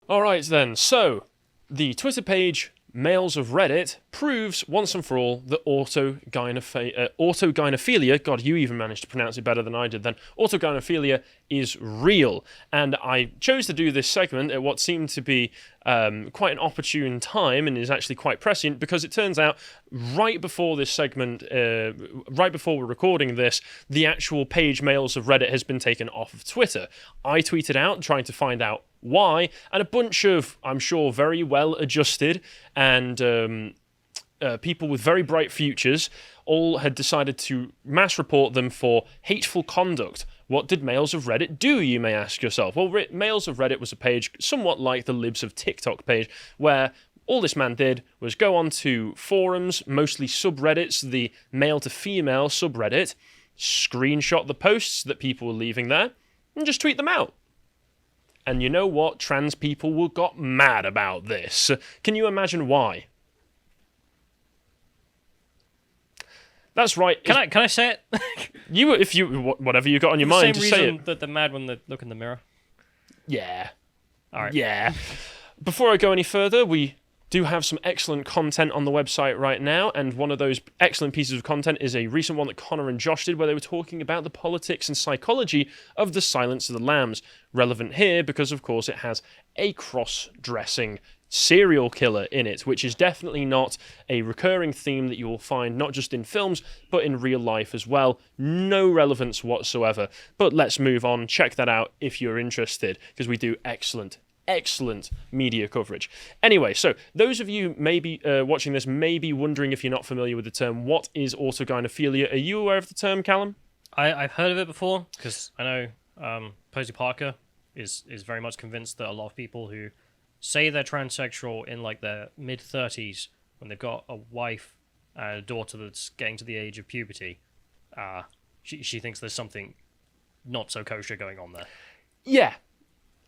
All right then. So, the Twitter page Males of Reddit proves once and for all that autogynephilia, God, you even managed to pronounce it better than I did then, autogynephilia is real. And I chose to do this segment at what seemed to be quite an opportune time and is actually quite prescient because it turns out right before this segment, right before we're recording this, the actual page Males of Reddit has been taken off of Twitter. I tweeted out trying to find out why, and a bunch of, I'm sure, very well adjusted and people with very bright futures all had decided to mass report them for hateful conduct. What did Males of Reddit do, you may ask yourself? Well, Males of Reddit was a page somewhat like the Libs of TikTok page, where all this man did was go on to forums, mostly subreddits, the male to female subreddit, screenshot the posts that people were leaving there, and just tweet them out. And you know what? Trans people got mad about this. Can you imagine why? That's right. Can I say it? Whatever you got on your mind, just say it. Same reason that they're mad when they look in the mirror. Yeah. All right. Yeah. Before I go any further, we do have some excellent content on the website right now, and one of those excellent pieces of content is a recent one that Connor and Josh did where they were talking about the politics and psychology of the Silence of the Lambs. Relevant here because, of course, it has a cross-dressing serial killer in it, which is definitely not a recurring theme that you will find not just in films, but in real life as well. No relevance whatsoever. But let's move on. Check that out if you're interested, because we do excellent media coverage. Anyway, so those of you maybe watching this may be wondering if you're not familiar with the term. What is autogynephilia? Are you aware of the term, Callum? I've heard of it before because I know Posey Parker is very much convinced that a lot of people who say they're transsexual in like their mid-30s when they've got a wife and a daughter that's getting to the age of puberty, she thinks there's something not so kosher going on there. Yeah,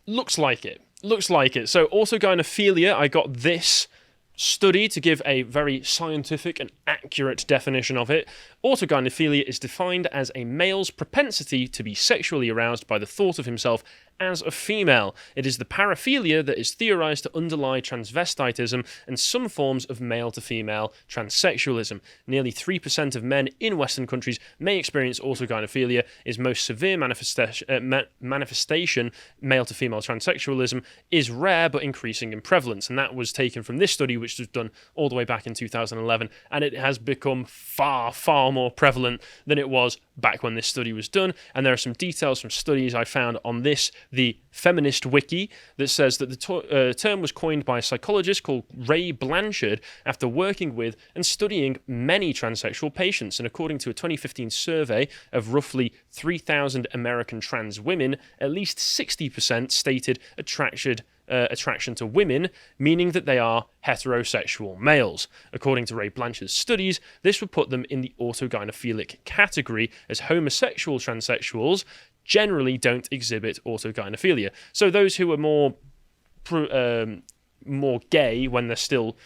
looks like it. So autogynephilia, I got this study to give a very scientific and accurate definition of it. Autogynephilia is defined as a male's propensity to be sexually aroused by the thought of himself as a female. It is the paraphilia that is theorized to underlie transvestitism and some forms of male-to-female transsexualism. Nearly 3% of men in Western countries may experience autogynephilia. Its most severe manifestation, male-to-female transsexualism, is rare but increasing in prevalence. And that was taken from this study, which was done all the way back in 2011, and it has become far, far more prevalent than it was back when this study was done. And there are some details from studies I found on this, the Feminist Wiki, that says that the term was coined by a psychologist called Ray Blanchard after working with and studying many transsexual patients. And according to a 2015 survey of roughly 3,000 American trans women, at least 60% stated attraction to women, meaning that they are heterosexual males. According to Ray Blanchard's studies, this would put them in the autogynephilic category, as homosexual transsexuals generally don't exhibit autogynephilia. So those who are more gay when they're still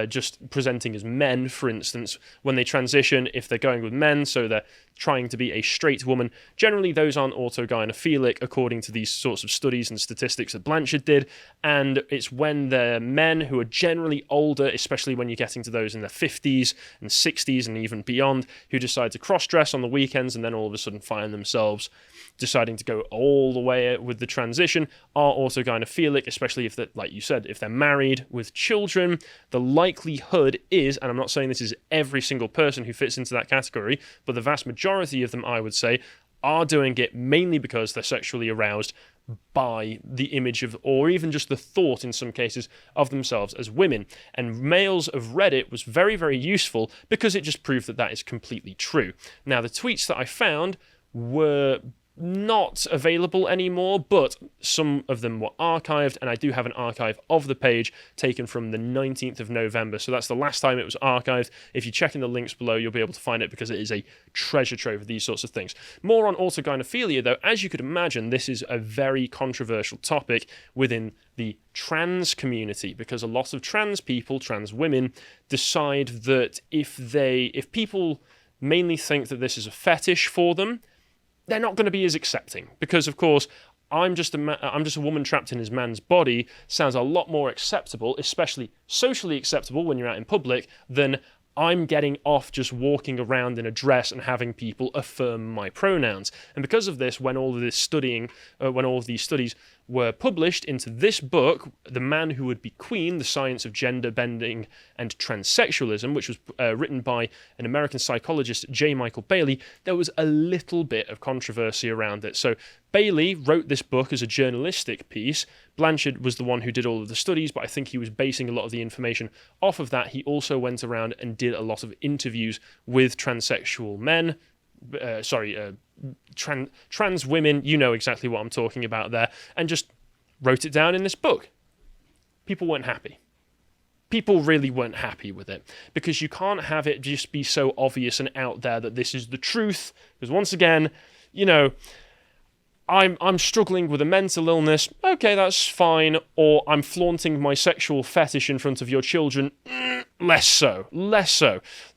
just presenting as men, for instance, when they transition, if they're going with men, so they're trying to be a straight woman, generally those aren't autogynephilic according to these sorts of studies and statistics that Blanchard did. And it's when they're men who are generally older, especially when you're getting to those in their 50s and 60s and even beyond, who decide to cross-dress on the weekends and then all of a sudden find themselves deciding to go all the way with the transition, are autogynephilic, especially if they're, like you said, if they're married with children. The likelihood is, and I'm not saying this is every single person who fits into that category, but the vast majority of them, I would say, are doing it mainly because they're sexually aroused by the image of, or even just the thought in some cases, of themselves as women. And Males of Reddit was very, very useful because it just proved that that is completely true. Now, the tweets that I found were not available anymore, but some of them were archived, and I do have an archive of the page taken from the 19th of November, so that's the last time it was archived. If you check in the links below, you'll be able to find it because it is a treasure trove of these sorts of things. More on autogynephilia, though. As you could imagine, this is a very controversial topic within the trans community, because a lot of trans people, trans women, decide that if people mainly think that this is a fetish for them, they're not going to be as accepting because, of course, I'm just a woman trapped in his man's body sounds a lot more acceptable, especially socially acceptable when you're out in public, than I'm getting off just walking around in a dress and having people affirm my pronouns. And because of this, when all of these studies were published into this book, The Man Who Would Be Queen, The Science of Gender Bending and Transsexualism, which was written by an American psychologist, J. Michael Bailey, there was a little bit of controversy around it. So Bailey wrote this book as a journalistic piece. Blanchard was the one who did all of the studies, but I think he was basing a lot of the information off of that. He also went around and did a lot of interviews with transsexual men, trans women, you know exactly what I'm talking about there, and just wrote it down in this book. People weren't happy. People really weren't happy with it, because you can't have it just be so obvious and out there that this is the truth, because once again, you know, I'm struggling with a mental illness, okay, that's fine, or I'm flaunting my sexual fetish in front of your children, less so.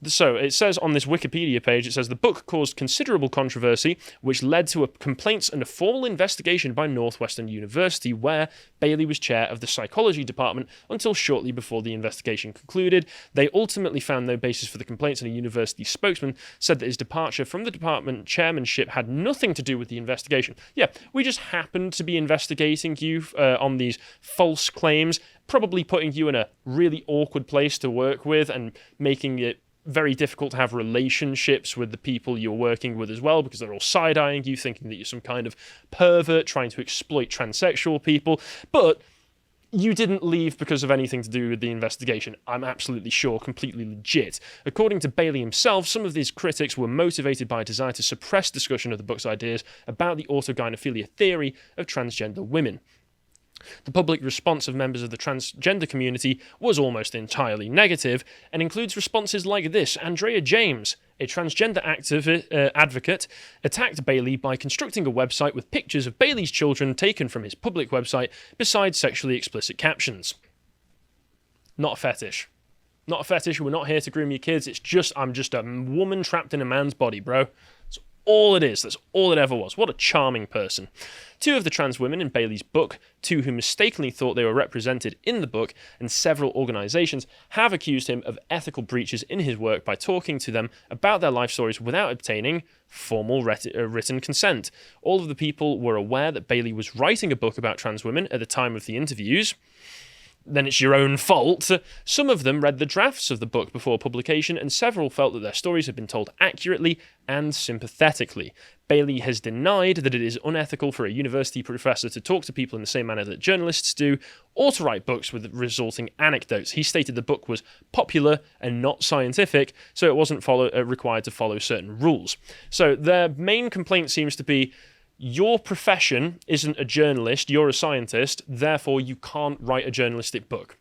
So it says on this Wikipedia page, it says the book caused considerable controversy, which led to complaints and a formal investigation by Northwestern University, where Bailey was chair of the psychology department until shortly before the investigation concluded. They ultimately found no basis for the complaints, and a university spokesman said that his departure from the department chairmanship had nothing to do with the investigation. Yeah, we just happened to be investigating you on these false claims, probably putting you in a really awkward place to work with and making it very difficult to have relationships with the people you're working with as well, because they're all side-eyeing you, thinking that you're some kind of pervert trying to exploit transsexual people. But you didn't leave because of anything to do with the investigation. I'm absolutely sure, completely legit. According to Bailey himself, some of these critics were motivated by a desire to suppress discussion of the book's ideas about the autogynephilia theory of transgender women. The public response of members of the transgender community was almost entirely negative, and includes responses like this. Andrea James, a transgender advocate, attacked Bailey by constructing a website with pictures of Bailey's children taken from his public website beside sexually explicit captions. Not a fetish. Not a fetish. We're not here to groom your kids. It's just, I'm just a woman trapped in a man's body, bro. That's all it is. That's all it ever was. What a charming person. Two of the trans women in Bailey's book, two who mistakenly thought they were represented in the book, and several organisations have accused him of ethical breaches in his work by talking to them about their life stories without obtaining formal written consent. All of the people were aware that Bailey was writing a book about trans women at the time of the interviews. Then it's your own fault. Some of them read the drafts of the book before publication, and several felt that their stories had been told accurately and sympathetically. Bailey has denied that it is unethical for a university professor to talk to people in the same manner that journalists do, or to write books with resulting anecdotes. He stated the book was popular and not scientific, so it wasn't required to follow certain rules. So their main complaint seems to be, your profession isn't a journalist, you're a scientist, therefore you can't write a journalistic book.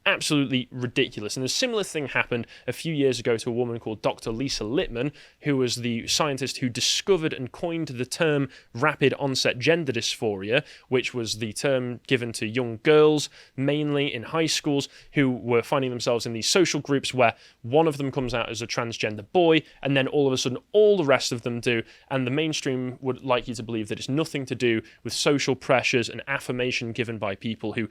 Absolutely ridiculous. And a similar thing happened a few years ago to a woman called Dr. Lisa Littman, who was the scientist who discovered and coined the term rapid onset gender dysphoria, which was the term given to young girls, mainly in high schools, who were finding themselves in these social groups where one of them comes out as a transgender boy, and then all of a sudden all the rest of them do, and the mainstream would like you to believe that it's nothing to do with social pressures and affirmation given by people who...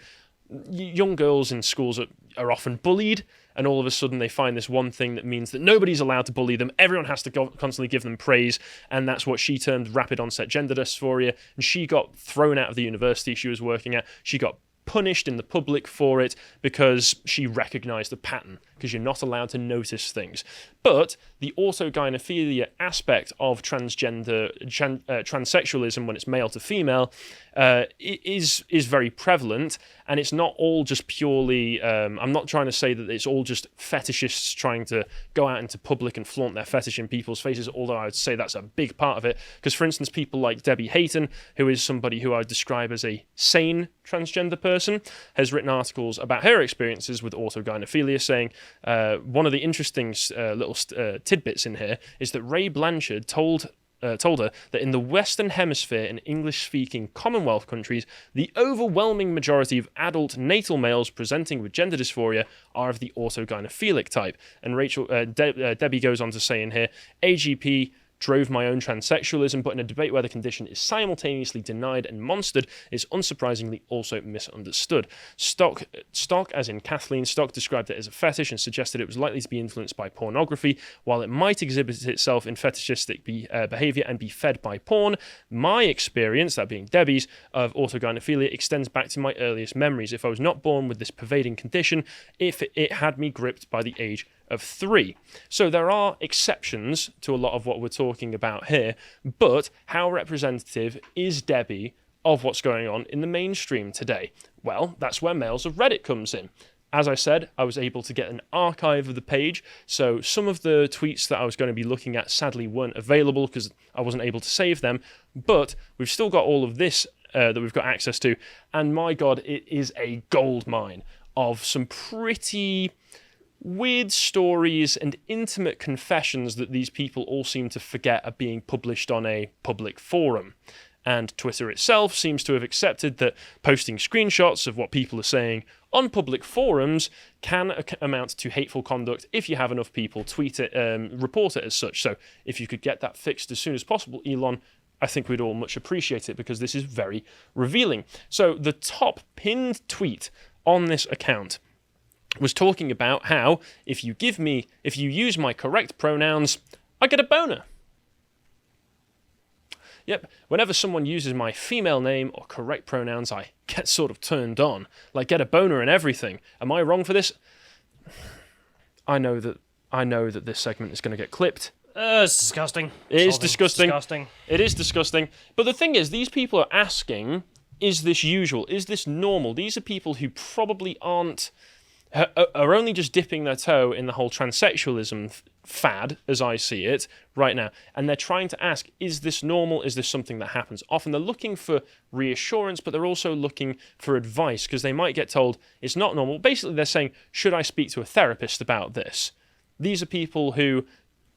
Young girls in schools are often bullied, and all of a sudden they find this one thing that means that nobody's allowed to bully them. Everyone has to constantly give them praise, and that's what she termed rapid onset gender dysphoria. And she got thrown out of the university she was working at. She got punished in the public for it because she recognized the pattern, because you're not allowed to notice things. But the autogynephilia aspect of transsexualism, when it's male to female, is very prevalent, and it's not all just purely... I'm not trying to say that it's all just fetishists trying to go out into public and flaunt their fetish in people's faces, although I would say that's a big part of it. Because, for instance, people like Debbie Hayton, who is somebody who I would describe as a sane transgender person, has written articles about her experiences with autogynephilia, saying one of the interesting little tidbits in here is that Ray Blanchard told her that in the Western Hemisphere and English-speaking Commonwealth countries, the overwhelming majority of adult natal males presenting with gender dysphoria are of the autogynephilic type. And Debbie goes on to say in here, AGP drove my own transsexualism, but in a debate where the condition is simultaneously denied and monstered, is unsurprisingly also misunderstood. Stock as in Kathleen Stock, described it as a fetish and suggested it was likely to be influenced by pornography. While it might exhibit itself in fetishistic behavior and be fed by porn, my experience, that being Debbie's, of autogynephilia extends back to my earliest memories. If I was not born with this pervading condition, if it had me gripped by the age of 3. So there are exceptions to a lot of what we're talking about here, but how representative is Debbie of what's going on in the mainstream today? Well, that's where Males of Reddit comes in. As I said, I was able to get an archive of the page, so some of the tweets that I was going to be looking at sadly weren't available because I wasn't able to save them, but we've still got all of this that we've got access to, and my god, it is a gold mine of some pretty weird stories and intimate confessions that these people all seem to forget are being published on a public forum. And Twitter itself seems to have accepted that posting screenshots of what people are saying on public forums can amount to hateful conduct if you have enough people tweet it, report it as such. So if you could get that fixed as soon as possible, Elon, I think we'd all much appreciate it because this is very revealing. So the top pinned tweet on this account was talking about how if you use my correct pronouns, I get a boner. Yep, whenever someone uses my female name or correct pronouns, I get sort of turned on, like get a boner and everything. Am I wrong for this? I know that this segment is going to get clipped. It's disgusting. It is disgusting. Disgusting. It is disgusting. But the thing is, these people are asking, is this usual? Is this normal? These are people who probably are only just dipping their toe in the whole transsexualism fad, as I see it, right now. And they're trying to ask, is this normal? Is this something that happens often? They're looking for reassurance, but they're also looking for advice, because they might get told it's not normal. Basically, they're saying, should I speak to a therapist about this? These are people who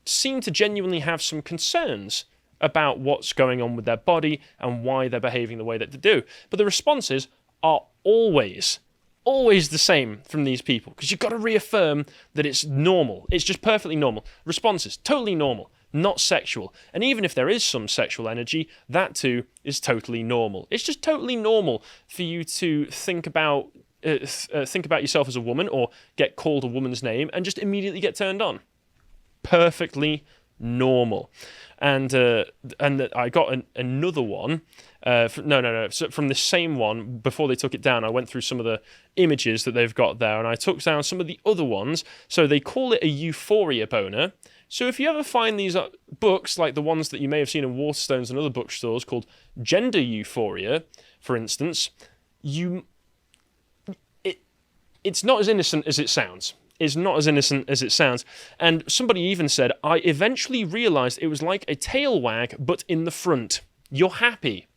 seem to genuinely have some concerns about what's going on with their body and why they're behaving the way that they do. But the responses are always the same from these people, because you've got to reaffirm that it's normal. It's just perfectly normal. Responses, totally normal, not sexual. And even if there is some sexual energy, that too is totally normal. It's just totally normal for you to think about yourself as a woman or get called a woman's name and just immediately get turned on. Perfectly normal. And I got another one. So from the same one, before they took it down, I went through some of the images that they've got there, and I took down some of the other ones. So they call it a euphoria boner. So if you ever find these books, like the ones that you may have seen in Waterstones and other bookstores called Gender Euphoria, for instance, it's not as innocent as it sounds. Is not as innocent as it sounds. And somebody even said, I eventually realised it was like a tail wag, but in the front. You're happy.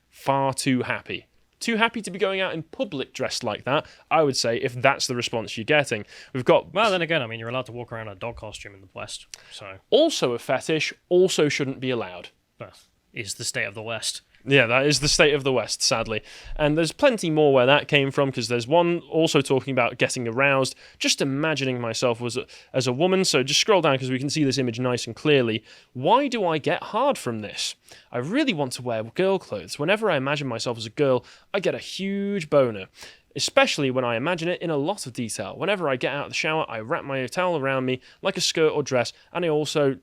Far too happy. Too happy to be going out in public dressed like that, I would say, if that's the response you're getting. We've got... Well, then again, I mean, you're allowed to walk around in a dog costume in the West, so... Also a fetish, also shouldn't be allowed. That is the state of the West. Yeah, that is the state of the West, sadly. And there's plenty more where that came from, because there's one also talking about getting aroused, just imagining myself as a woman. So just scroll down, because we can see this image nice and clearly. Why do I get hard from this? I really want to wear girl clothes. Whenever I imagine myself as a girl, I get a huge boner. Especially when I imagine it in a lot of detail. Whenever I get out of the shower, I wrap my towel around me like a skirt or dress, and I also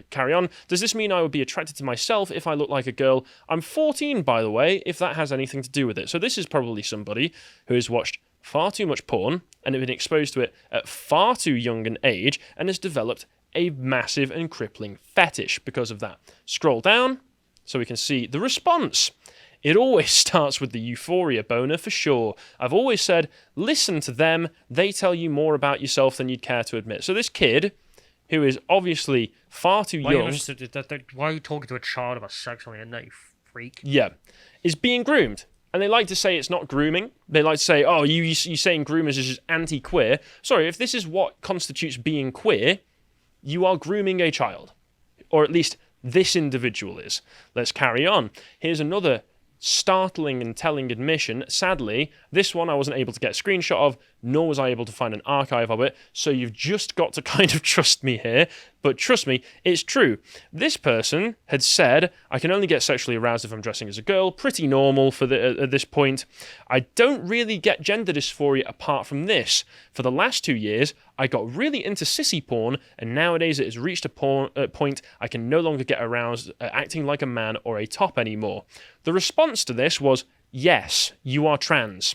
carry on. Does this mean I would be attracted to myself if I look like a girl? I'm 14, by the way, if that has anything to do with it. So this is probably somebody who has watched far too much porn and have been exposed to it at far too young an age and has developed a massive and crippling fetish because of that. Scroll down so we can see the response. It always starts with the euphoria boner for sure. I've always said, listen to them. They tell you more about yourself than you'd care to admit. So this kid, who is obviously far too young... Why are you talking to a child about sex on the internet, you freak? Yeah, is being groomed. And they like to say it's not grooming. They like to say, oh, you saying groomers is just anti-queer. Sorry, if this is what constitutes being queer, you are grooming a child. Or at least this individual is. Let's carry on. Here's another startling and telling admission. Sadly, this one I wasn't able to get a screenshot of, nor was I able to find an archive of it, so you've just got to kind of trust me here. But trust me, it's true. This person had said, I can only get sexually aroused if I'm dressing as a girl. Pretty normal for at this point. I don't really get gender dysphoria apart from this. For the last 2 years, I got really into sissy porn, and nowadays it has reached a point I can no longer get aroused acting like a man or a top anymore. The response to this was, yes, you are trans.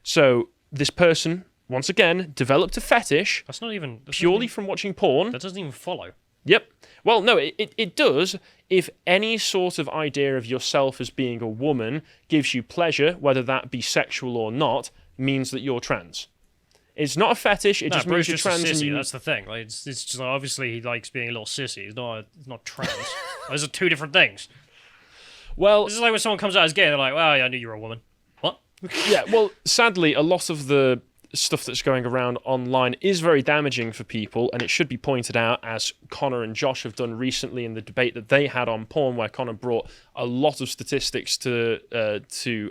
So this person, once again, developed a fetish. That's not even purely from watching porn. That doesn't even follow. Yep. Well, no, it does if any sort of idea of yourself as being a woman gives you pleasure, whether that be sexual or not, means that you're trans. It's not a fetish. It just means you're trans. A sissy, and you... That's the thing. Like, it's just obviously he likes being a little sissy. He's not trans. Those are two different things. Well, this is like when someone comes out as gay. They're like, "Well, yeah, I knew you were a woman." What? Yeah. Well, sadly, a lot of the stuff that's going around online is very damaging for people, and it should be pointed out, as Connor and Josh have done recently in the debate that they had on porn, where Connor brought a lot of statistics to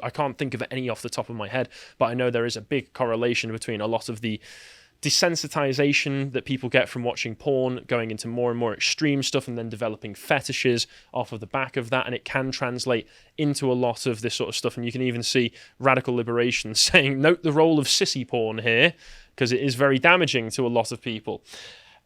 I can't think of any off the top of my head, but I know there is a big correlation between a lot of the desensitization that people get from watching porn going into more and more extreme stuff and then developing fetishes off of the back of that, and it can translate into a lot of this sort of stuff. And you can even see Radical Liberation saying, note the role of sissy porn here, because it is very damaging to a lot of people.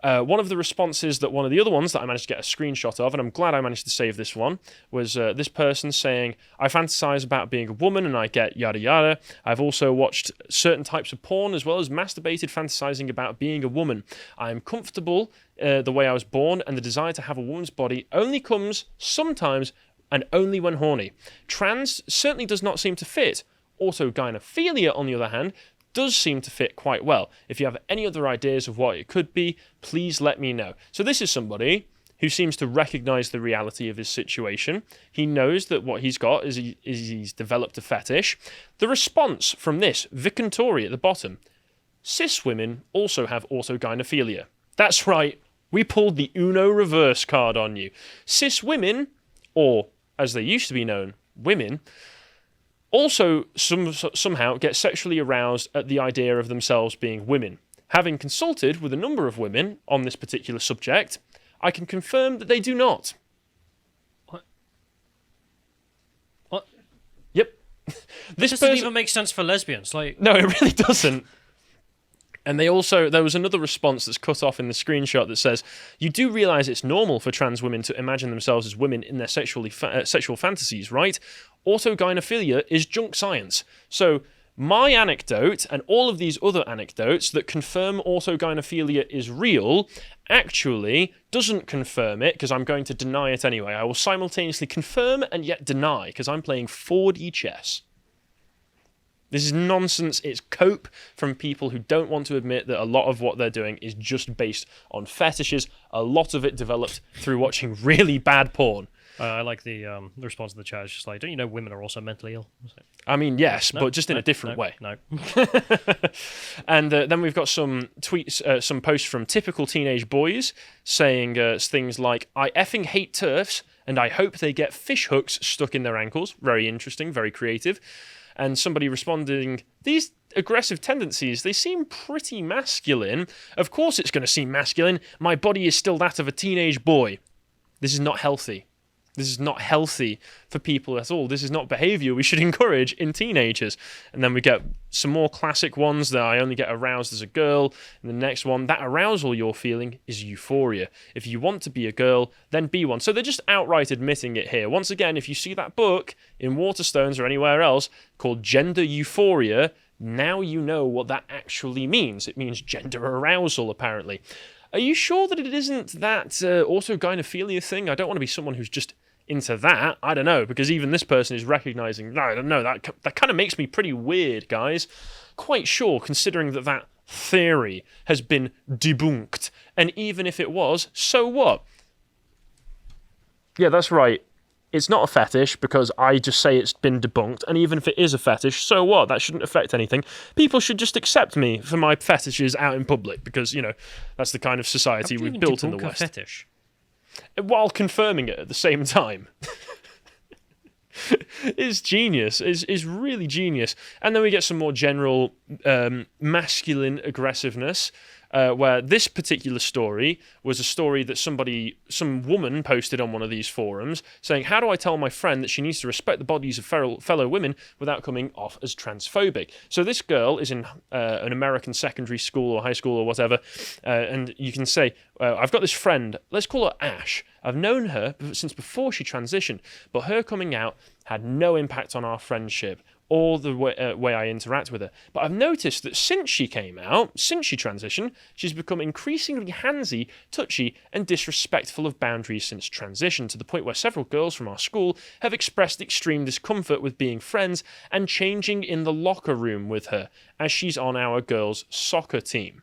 One of the responses that one of the other ones that I managed to get a screenshot of, and I'm glad I managed to save this one, was this person saying, I fantasize about being a woman and I get yada yada. I've also watched certain types of porn as well as masturbated fantasizing about being a woman. I am comfortable the way I was born, and the desire to have a woman's body only comes sometimes and only when horny. Trans certainly does not seem to fit. Autogynephilia, on the other hand, does seem to fit quite well. If you have any other ideas of what it could be, please let me know. So this is somebody who seems to recognize the reality of his situation. He knows that what he's got is he's developed a fetish. The response from this, Vicantori at the bottom, cis women also have autogynephilia. That's right, we pulled the Uno reverse card on you. Cis women, or as they used to be known, women, also somehow get sexually aroused at the idea of themselves being women. Having consulted with a number of women on this particular subject, I can confirm that they do not. What? Yep. This doesn't even make sense for lesbians. Like, no, it really doesn't. And there was another response that's cut off in the screenshot that says, you do realise it's normal for trans women to imagine themselves as women in their sexual fantasies, right? Autogynephilia is junk science. So my anecdote and all of these other anecdotes that confirm autogynephilia is real actually doesn't confirm it, because I'm going to deny it anyway. I will simultaneously confirm and yet deny, because I'm playing 4D chess. This is nonsense. It's cope from people who don't want to admit that a lot of what they're doing is just based on fetishes. A lot of it developed through watching really bad porn. I like the response to the chat. It's just like, don't you know women are also mentally ill? I mean, yes, but just in a different way. No. And then we've got some tweets, some posts from typical teenage boys saying things like, I effing hate TERFs and I hope they get fish hooks stuck in their ankles. Very interesting, very creative. And somebody responding, these aggressive tendencies, they seem pretty masculine. Of course it's going to seem masculine. My body is still that of a teenage boy. This is not healthy. This is not healthy for people at all. This is not behavior we should encourage in teenagers. And then we get some more classic ones that I only get aroused as a girl. And the next one, that arousal you're feeling is euphoria. If you want to be a girl, then be one. So they're just outright admitting it here. Once again, if you see that book in Waterstones or anywhere else called Gender Euphoria, now you know what that actually means. It means gender arousal, apparently. Are you sure that it isn't that autogynephilia thing? I don't want to be someone who's just into that. I don't know, because even this person is recognizing, no, I don't know, that kind of makes me pretty weird, guys. Quite sure, considering that theory has been debunked. And even if it was, so what? Yeah, that's right. It's not a fetish because I just say it's been debunked. And even if it is a fetish, so what? That shouldn't affect anything. People should just accept me for my fetishes out in public because, you know, that's the kind of society we've built in the West. Fetish? While confirming it at the same time. It's genius. It's really genius. And then we get some more general masculine aggressiveness. where this particular story was a story that some woman posted on one of these forums saying, how do I tell my friend that she needs to respect the bodies of fellow women without coming off as transphobic? So this girl is in an American secondary school or high school or whatever, and you can say, I've got this friend, let's call her Ash. I've known her since before she transitioned, but her coming out had no impact on our friendship or the way I interact with her. But I've noticed that since she came out, since she transitioned, she's become increasingly handsy, touchy, and disrespectful of boundaries since transition, to the point where several girls from our school have expressed extreme discomfort with being friends and changing in the locker room with her, as she's on our girls' soccer team.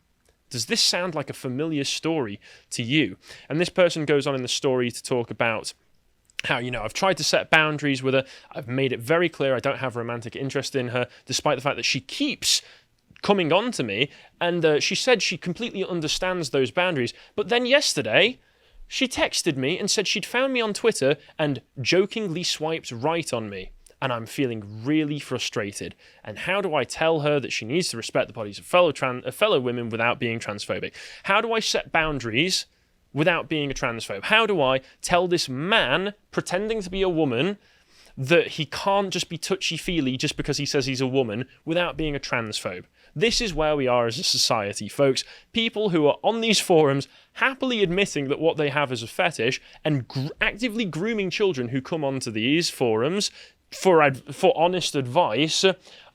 Does this sound like a familiar story to you? And this person goes on in the story to talk about how, I've tried to set boundaries with her. I've made it very clear I don't have romantic interest in her, despite the fact that she keeps coming on to me. And she said she completely understands those boundaries. But then yesterday, she texted me and said she'd found me on Twitter and jokingly swiped right on me. And I'm feeling really frustrated. And how do I tell her that she needs to respect the bodies of fellow women without being transphobic? How do I set boundaries without being a transphobe? How do I tell this man pretending to be a woman that he can't just be touchy-feely just because he says he's a woman without being a transphobe? This is where we are as a society, folks. People who are on these forums happily admitting that what they have is a fetish and actively grooming children who come onto these forums for honest advice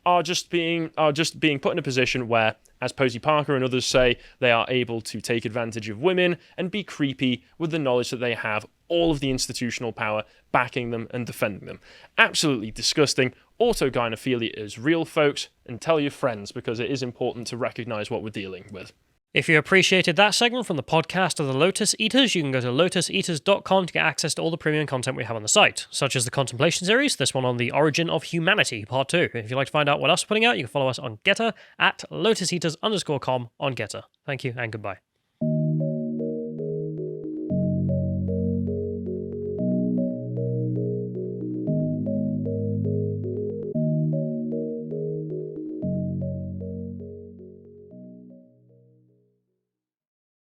are just being put in a position where, as Posey Parker and others say, they are able to take advantage of women and be creepy with the knowledge that they have all of the institutional power backing them and defending them. Absolutely disgusting. Autogynephilia is real, folks, and tell your friends, because it is important to recognize what we're dealing with. If you appreciated that segment from the podcast of the Lotus Eaters, you can go to lotuseaters.com to get access to all the premium content we have on the site, such as the Contemplation series, this one on the Origin of Humanity, Part 2. If you'd like to find out what else we're putting out, you can follow us on Getter at lotuseaters_com on Getter. Thank you and goodbye.